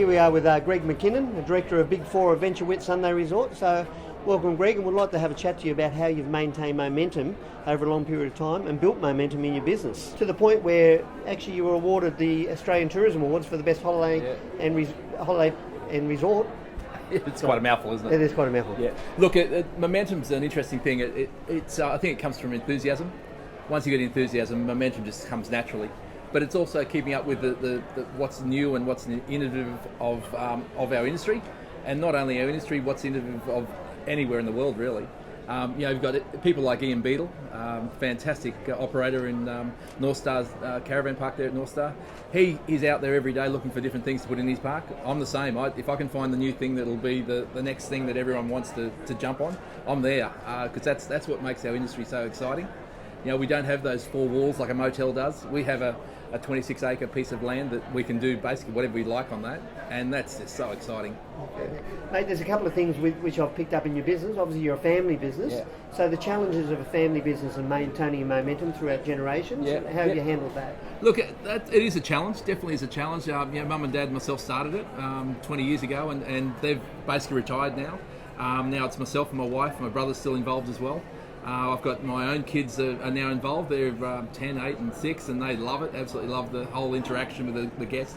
Here we are with Greg McKinnon, the Director of Big Four of Venture Wit Sunday Resort. So welcome, Greg, and we'd like to have a chat to you about how you've maintained momentum over a long period of time and built momentum in your business to the point where actually you were awarded the Australian Tourism Awards for the best holiday and resort. It's quite a mouthful, isn't it? It is quite a mouthful. Yeah. Look, momentum's an interesting thing. It's I think it comes from enthusiasm. Once you get enthusiasm, momentum just comes naturally. But it's also keeping up with the what's new and what's innovative of our industry, and not only our industry, what's innovative of anywhere in the world, really. You've got people like Ian Beadle, fantastic operator in North Star's caravan park there at North Star. He is out there every day looking for different things to put in his park. I'm the same. If I can find the new thing that'll be the next thing that everyone wants to jump on, I'm there, because that's what makes our industry so exciting. We don't have those four walls like a motel does. We have a 26-acre piece of land that we can do basically whatever we like on that, and that's just so exciting. Okay. Mate, there's a couple of things which I've picked up in your business. Obviously, you're a family business, so the challenges of a family business and maintaining momentum throughout generations, how have you handled that? Look, it is a challenge, definitely is a challenge. Mum and Dad and myself started it 20 years ago, and they've basically retired now. Now it's myself and my wife. My brother's still involved as well. I've got my own kids are now involved. They're 10, 8 and 6, and they love it, absolutely love the whole interaction with the guest.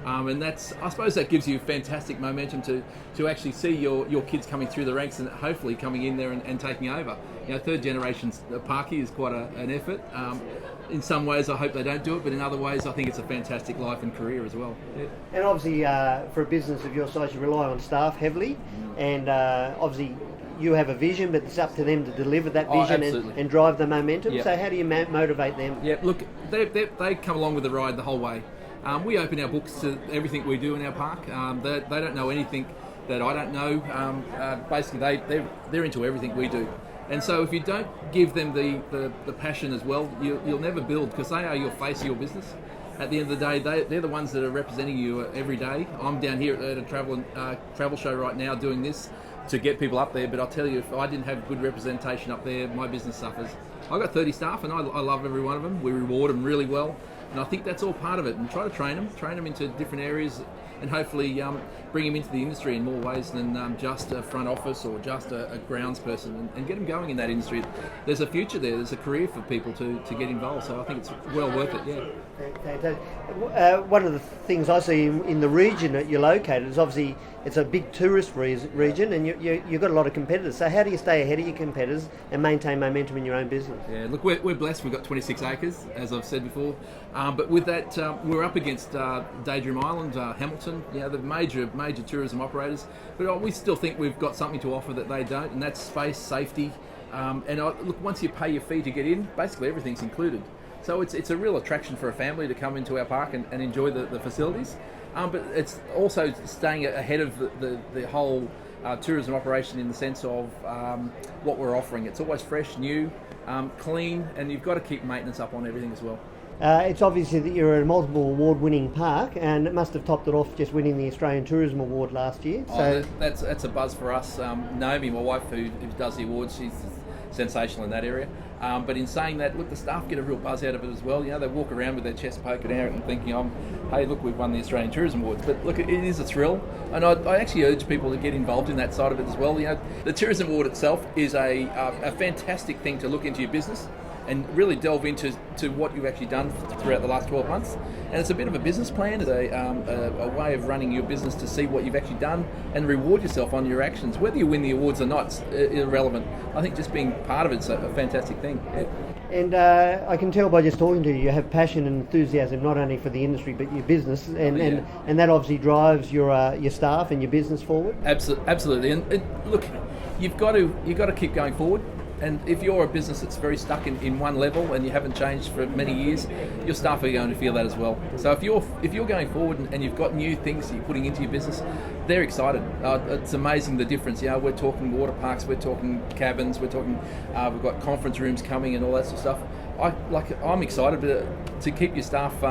And I suppose that gives you fantastic momentum to actually see your kids coming through the ranks and hopefully coming in there and taking over. Third generation parkie is quite an effort. In some ways I hope they don't do it, but in other ways I think it's a fantastic life and career as well. Yeah. And obviously for a business of your size you rely on staff heavily, and obviously you have a vision, but it's up to them to deliver that vision and drive the momentum. Yep. So how do you motivate them? Yeah, look, they come along with the ride the whole way. We open our books to everything we do in our park. They don't know anything that I don't know. Basically, they're into everything we do. And so if you don't give them the passion as well, you'll never build, because they are your face of your business. At the end of the day, they're the ones that are representing you every day. I'm down here at a travel show right now doing this to get people up there, but I'll tell you, if I didn't have good representation up there, my business suffers. I've got 30 staff and I love every one of them. We reward them really well, and I think that's all part of it, and try to train them into different areas, and hopefully bring them into the industry in more ways than just a front office or just a grounds person, and get them going in that industry. There's a future there, there's a career for people to get involved, so I think it's well worth it, yeah. One of the things I see in the region that you're located is obviously it's a big tourist region, and you've got a lot of competitors. So how do you stay ahead of your competitors and maintain momentum in your own business? Yeah, look, we're blessed. We've got 26 acres, as I've said before. But with that, we're up against Daydream Island, Hamilton, the major tourism operators. But we still think we've got something to offer that they don't, and that's space, safety. Look, once you pay your fee to get in, basically everything's included. So it's a real attraction for a family to come into our park and enjoy the facilities. But it's also staying ahead of the whole tourism operation in the sense of what we're offering. It's always fresh, new, clean, and you've got to keep maintenance up on everything as well. It's obviously that you're a multiple award-winning park, and it must have topped it off just winning the Australian Tourism Award last year. So that's a buzz for us. Naomi, my wife, who does the awards, she's sensational in that area. But in saying that, look, the staff get a real buzz out of it as well. They walk around with their chest poking out and thinking, hey, look, we've won the Australian Tourism Awards. But look, it is a thrill, and I actually urge people to get involved in that side of it as well. The Tourism Award itself is a fantastic thing to look into your business and really delve into what you've actually done throughout the last 12 months. And it's a bit of a business plan. It's a way of running your business to see what you've actually done and reward yourself on your actions. Whether you win the awards or not, it's irrelevant. I think just being part of it's a fantastic thing. Yeah. And I can tell by just talking to you, you have passion and enthusiasm not only for the industry but your business, and that obviously drives your staff and your business forward. Absolutely. And look, you've got to keep going forward. And if you're a business that's very stuck in one level and you haven't changed for many years, your staff are going to feel that as well. So if you're going forward and you've got new things that you're putting into your business, they're excited. It's amazing the difference. We're talking water parks, we're talking cabins, we're talking we've got conference rooms coming and all that sort of stuff. I'm excited to keep your staff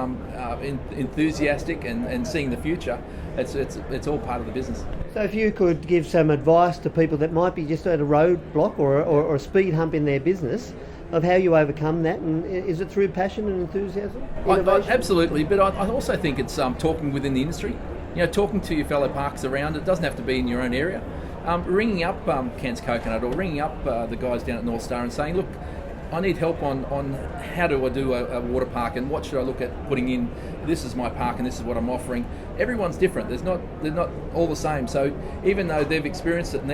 enthusiastic and seeing the future. It's all part of the business. So if you could give some advice to people that might be just at a roadblock or a speed hump in their business, of how you overcome that, and is it through passion and enthusiasm? Absolutely, but I also think it's talking within the industry. talking to your fellow parks around. It doesn't have to be in your own area. Ringing up Kent's Coconut or ringing up the guys down at North Star and saying, look, I need help on how do I do a water park and what should I look at putting in. This is my park and this is what I'm offering. Everyone's different. They're not all the same. So even though they've experienced it and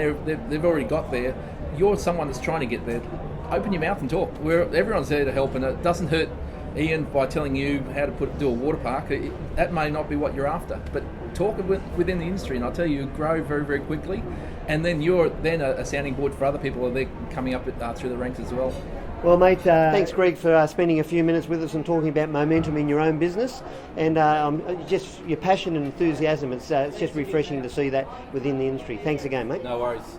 they've already got there, you're someone that's trying to get there. Open your mouth and talk. Everyone's there to help, and it doesn't hurt Ian by telling you how to do a water park. That may not be what you're after, but talk within the industry, and I'll tell you grow very, very quickly, and then you're then a sounding board for other people that are coming up through the ranks as well. Well, mate, thanks, Greg, for spending a few minutes with us and talking about momentum in your own business, and just your passion and enthusiasm. It's just refreshing to see that within the industry. Thanks again, mate. No worries.